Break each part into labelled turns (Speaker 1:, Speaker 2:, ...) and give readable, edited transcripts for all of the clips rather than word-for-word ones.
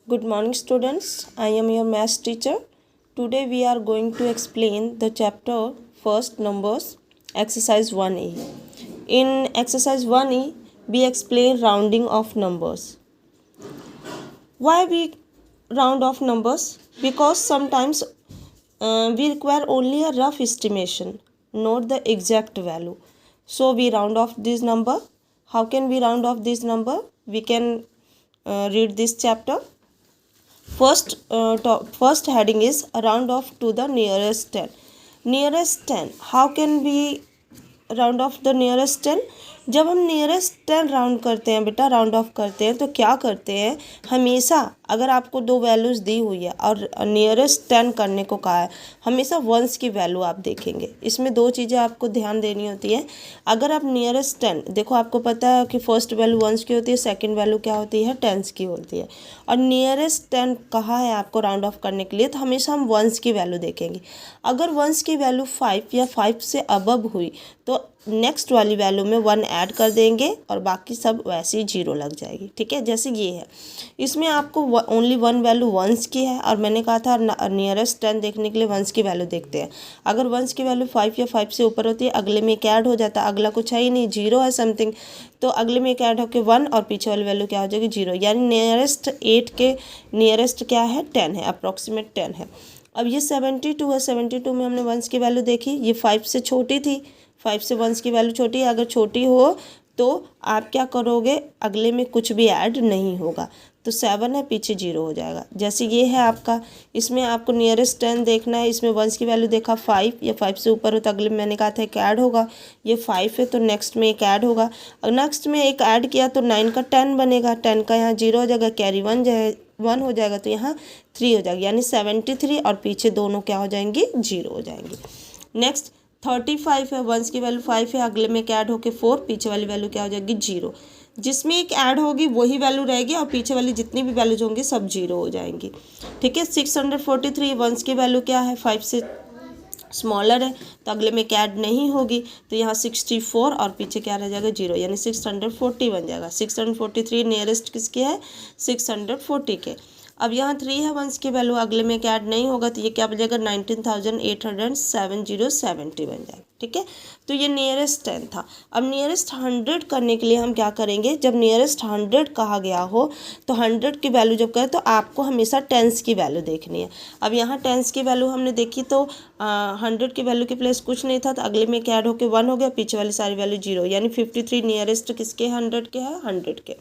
Speaker 1: Good morning students, I am your math teacher. Today we are going to explain the chapter first numbers exercise 1A. In exercise 1E we explain rounding of numbers. Why we round off numbers? Because sometimes we require only a rough estimation, not the exact value. So we round off this number. How can we round off this number? We can read this chapter. First heading is round off to the nearest 10. Nearest 10. How can we round of the nearest 10? जब हम nearest 10 round करते हैं बेटा, round of करते हैं तो क्या करते हैं, हमेशा अगर आपको दो वैल्यूज़ दी हुई है और नियरेस्ट 10 करने को कहा है, हमेशा वंस की वैल्यू आप देखेंगे. इसमें दो चीज़ें आपको ध्यान देनी होती है. अगर आप नियरेस्ट 10 देखो, आपको पता है कि फर्स्ट वैल्यू वंस की होती है, सेकेंड वैल्यू क्या होती है, टेंस की होती है. और नियरेस्ट 10 कहा है आपको राउंड ऑफ करने के लिए, तो हमेशा हम वंस की वैल्यू देखेंगे. अगर वंस की वैल्यू 5 या 5 से अबव हुई तो नेक्स्ट वाली वैल्यू में 1 ऐड कर देंगे और बाकी सब वैसे ही 0 लग जाएगी. ठीक है, जैसे ये है, इसमें आपको ओनली वन वैल्यू वंस की है और मैंने कहा था नियरेस्ट 10 देखने के लिए वंस की वैल्यू देखते हैं. अगर वंस की वैल्यू 5 या 5 से ऊपर होती है, अगले में एक ऐड हो जाता है, अगला कुछ है ही नहीं, 0 है समथिंग, तो अगले में एक ऐड होकर 1 और पीछे वाली वैल्यू क्या हो जाएगी, 0. यानी नियरेस्ट 8 के नियरेस्ट क्या है, 10 है, अप्रॉक्सीमेट 10 है. अब ये 72 है, 72 में हमने वंस की वैल्यू देखी, ये 5 से छोटी थी, 5 से वंस की वैल्यू छोटी है. अगर छोटी हो तो आप क्या करोगे, अगले में कुछ भी ऐड नहीं होगा, तो 7 है, पीछे 0 हो जाएगा. जैसे ये है आपका, इसमें आपको नियरेस्ट 10 देखना है. इसमें वंस की वैल्यू देखा 5 या 5 से ऊपर हो तो अगले में मैंने कहा था एक ऐड होगा. ये 5 है तो नेक्स्ट में एक ऐड होगा, और नेक्स्ट में एक ऐड किया तो 9 का 10 बनेगा, 10 का यहाँ 0 हो जाएगा, कैरी 1 हो जाएगा, तो यहाँ 3 हो जाएगा. यानी 73 और पीछे दोनों क्या हो जाएंगी, 0 हो जाएंगे. नेक्स्ट 35 है, वंस की वैल्यू 5 है, अगले में क्या ऐड होके 4, पीछे वाली वैल्यू क्या हो जाएगी, 0. जिसमें एक ऐड होगी वही वैल्यू रहेगी और पीछे वाली जितनी भी वैल्यूज होंगी सब 0 हो जाएंगी. ठीक है. 643, वंस की वैल्यू क्या है, 5 से स्मॉलर है, तो अगले में क्या ऐड नहीं होगी, तो यहाँ 64 और पीछे क्या रह जाएगा, 0. यानी 640 बन जाएगा. 643 नियरेस्ट किसके है, 640 के. अब यहाँ 3 है, वंस की वैल्यू अगले में क्या ऐड नहीं होगा, तो ये क्या बन जाएगा, 19,870 बन जाएगा. ठीक है. तो ये नियरेस्ट 10 था. अब नियरेस्ट 100 करने के लिए हम क्या करेंगे, जब नियरेस्ट 100 कहा गया हो तो 100 की वैल्यू जब करें तो आपको हमेशा टेंस की वैल्यू देखनी है. अब यहाँ टेंस की वैल्यू हमने देखी तो 100 की वैल्यू के प्लेस कुछ नहीं था, तो अगले में क्या ऐड होकर 1 हो गया, पीछे वाली सारी वैल्यू 0. यानी 53 नियरेस्ट किसके, 100 के है, 100 के.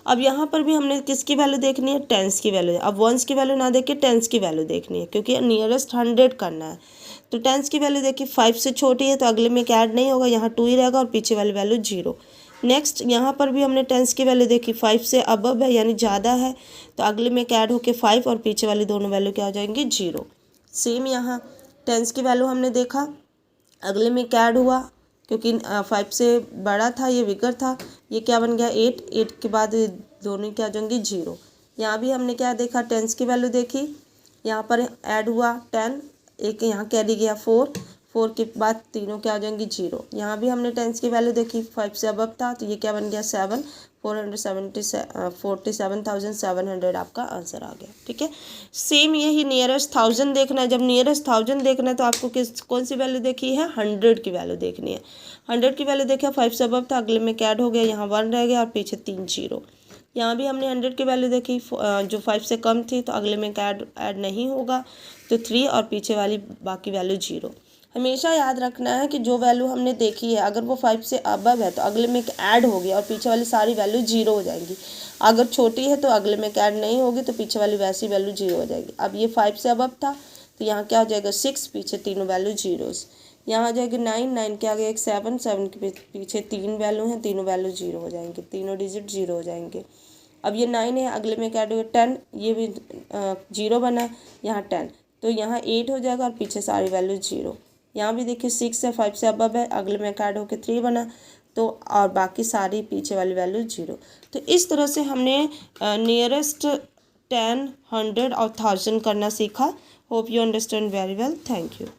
Speaker 1: अब यहाँ पर भी हमने किसकी वैल्यू देखनी है, टेंस की वैल्यू. अब वंस की वैल्यू ना देख के टेंस की वैल्यू देखनी है, क्योंकि नियरेस्ट 100 करना है. तो टेंस की वैल्यू देखिए, 5 से छोटी है तो अगले में क्या ऐड नहीं होगा, यहाँ 2 ही रहेगा और पीछे वाली वैल्यू 0. नेक्स्ट यहाँ पर भी हमने टेंस की वैल्यू देखी, 5 से अबव है यानी ज़्यादा है, तो अगले में क्या ऐड होकर 5 और पीछे वाली दोनों वैल्यू क्या हो जाएंगी, 0. सेम यहाँ टेंस की वैल्यू हमने देखा, अगले में क्या ऐड हुआ, क्योंकि 5 से बड़ा था, ये बिगर था, ये क्या बन गया 8 के बाद दोनों क्या जाएंगी, 0. यहाँ भी हमने क्या देखा, टेंस की वैल्यू देखी, यहाँ पर ऐड हुआ 10, एक यहाँ कैरी गया 4 के बाद तीनों क्या आ जाएंगी, 0. यहाँ भी हमने टेंस की वैल्यू देखी, 5 से अबव था, तो ये क्या बन गया 7, 47,700 आपका आंसर आ गया. ठीक है. सेम यही नियरेस्ट 1000 देखना है. जब नियरेस्ट 1000 देखना है तो आपको कौन सी वैल्यू देखी है, 100 की वैल्यू देखनी है. 100 की वैल्यू देखा, 5 से अबव था, अगले में क्या ऐड हो गया, यहाँ 1 रह गया और पीछे 3 0. यहाँ भी हमने 100 की वैल्यू देखी, जो 5 से कम थी तो अगले में क्या ऐड नहीं होगा, तो 3 और पीछे वाली बाकी वैल्यू 0. हमेशा याद रखना है कि जो वैल्यू हमने देखी है अगर वो 5 से अबव है तो अगले में ऐड होगी और पीछे वाली सारी वैल्यू 0 हो जाएंगी. अगर छोटी है तो अगले में ऐड नहीं होगी तो पीछे वाली वैसी वैल्यू 0 हो जाएगी. अब ये 5 से अबव था तो यहाँ क्या हो जाएगा 6, पीछे तीनों वैल्यू 0. यहाँ आ जाएगी 9 के आगे एक 7 के पीछे 3 वैल्यू हैं, तीनों वैल्यू 0 हो जाएंगे, तीनों डिजिट 0 हो जाएंगे. अब ये 9 है, अगले में क्या ऐड होगा 10, ये भी 0 बना, यहाँ 10, तो यहाँ 8 हो जाएगा और पीछे सारी वैल्यू 0. यहाँ भी देखिए 6 है, 5 से अबव है, अगले में ऐड होकर 3 बना, तो और बाकी सारी पीछे वाली वैल्यू 0. तो इस तरह से हमने नियरेस्ट 10, 100 और 1000 करना सीखा. Hope you understand very well. Thank you.